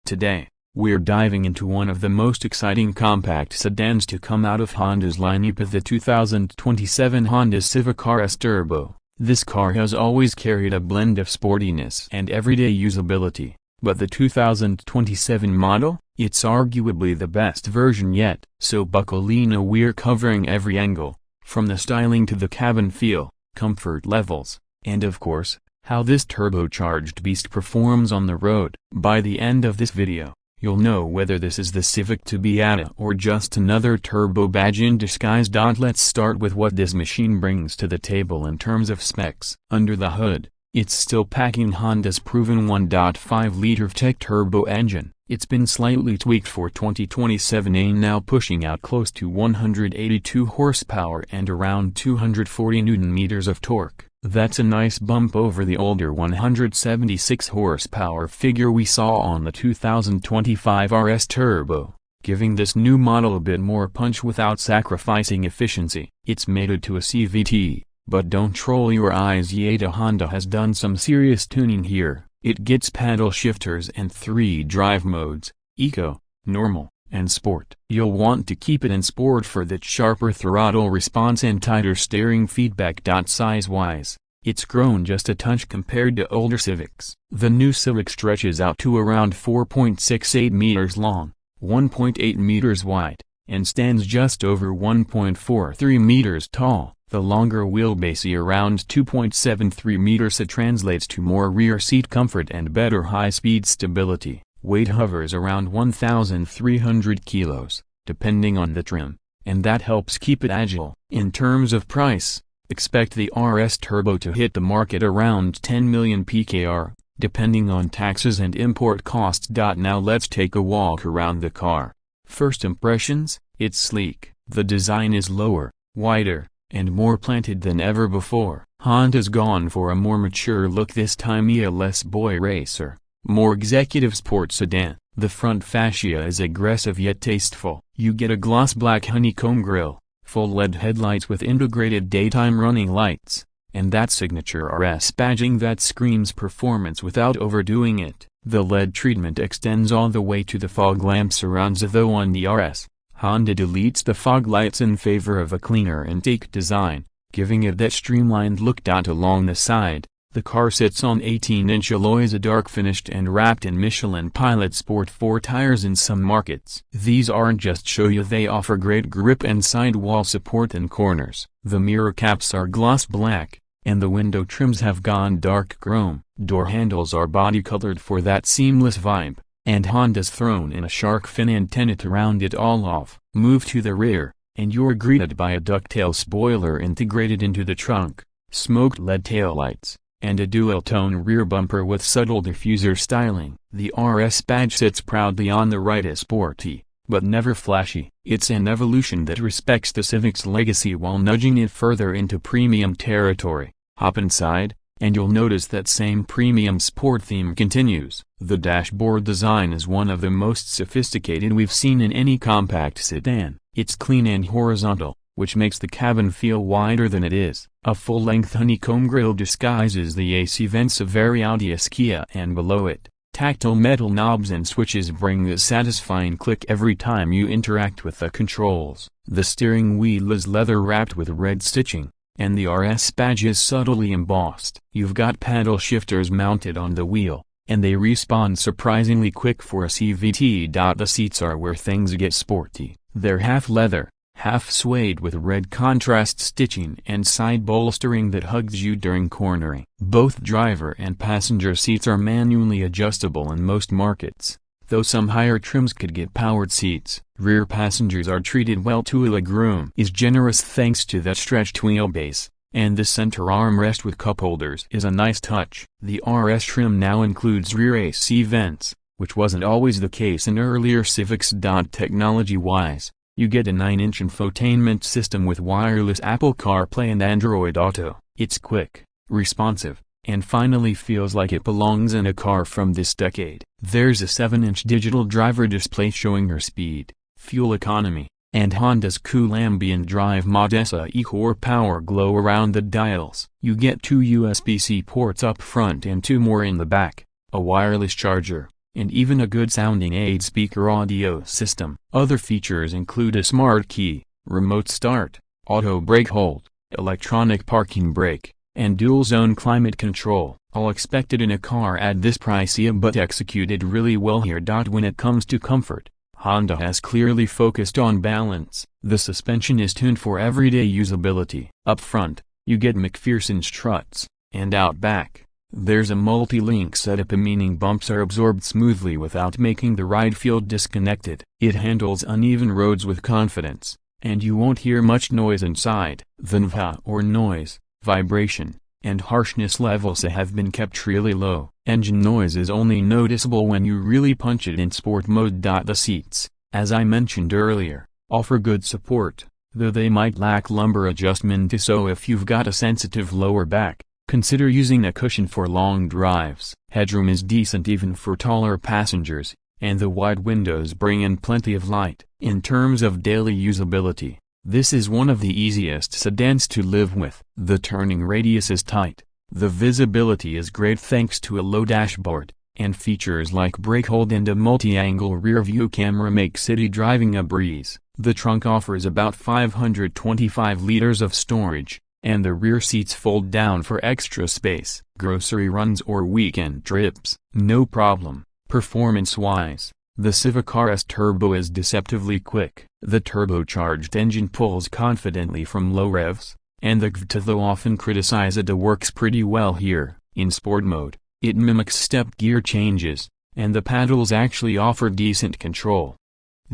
Today, we're diving into one of the most exciting compact sedans to come out of Honda's lineup, the 2027 Honda Civic RS Turbo. This car has always carried a blend of sportiness and everyday usability, but the 2027 model, it's arguably the best version yet. So buckle in, we're covering every angle, from the styling to the cabin feel, comfort levels, and of course, how this turbocharged beast performs on the road. By the end of this video, you'll know whether this is the Civic to be added or just another turbo badge in disguise. Let's start with what this machine brings to the table in terms of specs. Under the hood, it's still packing Honda's proven 1.5-liter VTEC turbo engine. It's been slightly tweaked for 2027 and now pushing out close to 182 horsepower and around 240 Nm of torque. That's a nice bump over the older 176 horsepower figure we saw on the 2025 RS Turbo, giving this new model a bit more punch without sacrificing efficiency. It's mated to a CVT, but don't roll your eyes yet, Honda has done some serious tuning here. It gets paddle shifters and 3 drive modes: Eco, Normal, and Sport. You'll want to keep it in Sport for that sharper throttle response and tighter steering feedback. Size-wise, it's grown just a touch compared to older Civics. The new Civic stretches out to around 4.68 meters long, 1.8 meters wide, and stands just over 1.43 meters tall. The longer wheelbase, around 2.73 meters, it translates to more rear seat comfort and better high-speed stability. Weight hovers around 1,300 kilos, depending on the trim, and that helps keep it agile. In terms of price, expect the RS Turbo to hit the market around 10 million PKR, depending on taxes and import costs. Now let's take a walk around the car. First impressions, it's sleek. The design is lower, wider, and more planted than ever before. Honda's gone for a more mature look this time, a less boy racer, more executive sport sedan. The front fascia is aggressive yet tasteful. You get a gloss black honeycomb grille, full LED headlights with integrated daytime running lights, and that signature RS badging that screams performance without overdoing it. The LED treatment extends all the way to the fog lamp surrounds, though on the RS, Honda deletes the fog lights in favor of a cleaner intake design, giving it that streamlined look. Along the side, the car sits on 18-inch alloys, a dark finished and wrapped in Michelin Pilot Sport 4 tires in some markets. These aren't just show you, they offer great grip and sidewall support in corners. The mirror caps are gloss black, and the window trims have gone dark chrome. Door handles are body colored for that seamless vibe, and Honda's thrown in a shark fin antenna to round it all off. Move to the rear, and you're greeted by a ducktail spoiler integrated into the trunk, smoked LED taillights, and a dual-tone rear bumper with subtle diffuser styling. The RS badge sits proudly on the right as sporty, but never flashy. It's an evolution that respects the Civic's legacy while nudging it further into premium territory. Hop inside, and you'll notice that same premium sport theme continues. The dashboard design is one of the most sophisticated we've seen in any compact sedan. It's clean and horizontal, which makes the cabin feel wider than it is. A full-length honeycomb grille disguises the AC vents of very obvious Kia, and below it, tactile metal knobs and switches bring a satisfying click every time you interact with the controls. The steering wheel is leather-wrapped with red stitching, and the RS badge is subtly embossed. You've got paddle shifters mounted on the wheel, and they respond surprisingly quick for a CVT. The seats are where things get sporty. They're half leather, half suede, with red contrast stitching and side bolstering that hugs you during cornering. Both driver and passenger seats are manually adjustable in most markets, though some higher trims could get powered seats. Rear passengers are treated well too. Legroom is generous thanks to that stretched wheelbase, and the center armrest with cup holders is a nice touch. The RS trim now includes rear AC vents, which wasn't always the case in earlier Civics. Technology-wise, you get a 9-inch infotainment system with wireless Apple CarPlay and Android Auto. It's quick, responsive, and finally feels like it belongs in a car from this decade. There's a 7-inch digital driver display showing your speed, fuel economy, and Honda's cool ambient drive Modessa E-Core power glow around the dials. You get 2 USB-C ports up front and 2 more in the back, a wireless charger, and even a good sounding 8-speaker audio system. Other features include a smart key, remote start, auto brake hold, electronic parking brake, and dual-zone climate control. All expected in a car at this price, but executed really well here. When it comes to comfort, Honda has clearly focused on balance. The suspension is tuned for everyday usability. Up front, you get McPherson struts, and out back, there's a multi-link setup, meaning bumps are absorbed smoothly without making the ride feel disconnected. It handles uneven roads with confidence, and you won't hear much noise inside. The NVH or noise, vibration, and harshness levels have been kept really low. Engine noise is only noticeable when you really punch it in sport mode. The seats, as I mentioned earlier, offer good support, though they might lack lumbar adjustment, so if you've got a sensitive lower back, consider using a cushion for long drives. Headroom is decent even for taller passengers, and the wide windows bring in plenty of light. In terms of daily usability, this is one of the easiest sedans to live with. The turning radius is tight, the visibility is great thanks to a low dashboard, and features like brake hold and a multi-angle rear-view camera make city driving a breeze. The trunk offers about 525 liters of storage, and the rear seats fold down for extra space. Grocery runs or weekend trips, no problem. Performance-wise, the Civic RS Turbo is deceptively quick. The turbocharged engine pulls confidently from low revs, and the VTEC, though often criticized, works pretty well here. In sport mode, it mimics step gear changes, and the paddles actually offer decent control.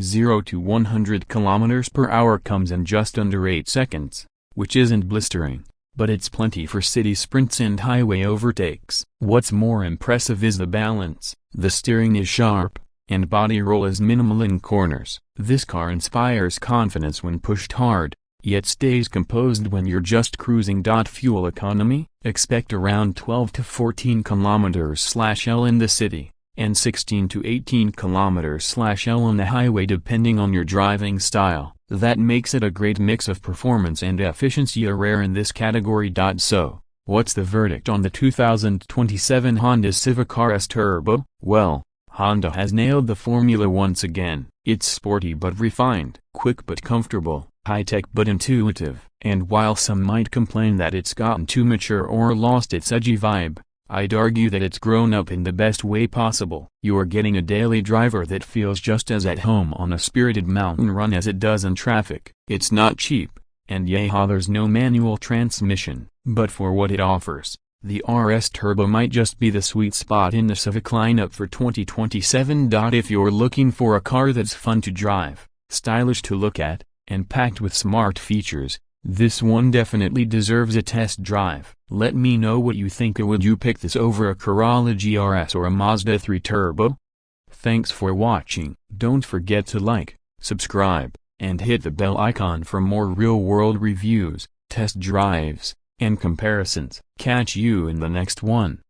0 to 100 km/h comes in just under 8 seconds, which isn't blistering, but it's plenty for city sprints and highway overtakes. What's more impressive is the balance. The steering is sharp, and body roll is minimal in corners. This car inspires confidence when pushed hard, yet stays composed when you're just cruising. Fuel economy: expect around 12 to 14 km/L in the city, and 16 to 18 km/L on the highway depending on your driving style. That makes it a great mix of performance and efficiency, rare in this category. So, what's the verdict on the 2027 Honda Civic RS Turbo? Well, Honda has nailed the formula once again. It's sporty but refined, quick but comfortable, high-tech but intuitive. And while some might complain that it's gotten too mature or lost its edgy vibe, I'd argue that it's grown up in the best way possible. You're getting a daily driver that feels just as at home on a spirited mountain run as it does in traffic. It's not cheap, and there's no manual transmission, but for what it offers, the RS Turbo might just be the sweet spot in the Civic lineup for 2027. If you're looking for a car that's fun to drive, stylish to look at, and packed with smart features, this one definitely deserves a test drive. Let me know what you think. Would you pick this over a Corolla GRS or a Mazda 3 Turbo? Thanks for watching. Don't forget to like, subscribe, and hit the bell icon for more real-world reviews, test drives, and comparisons. Catch you in the next one.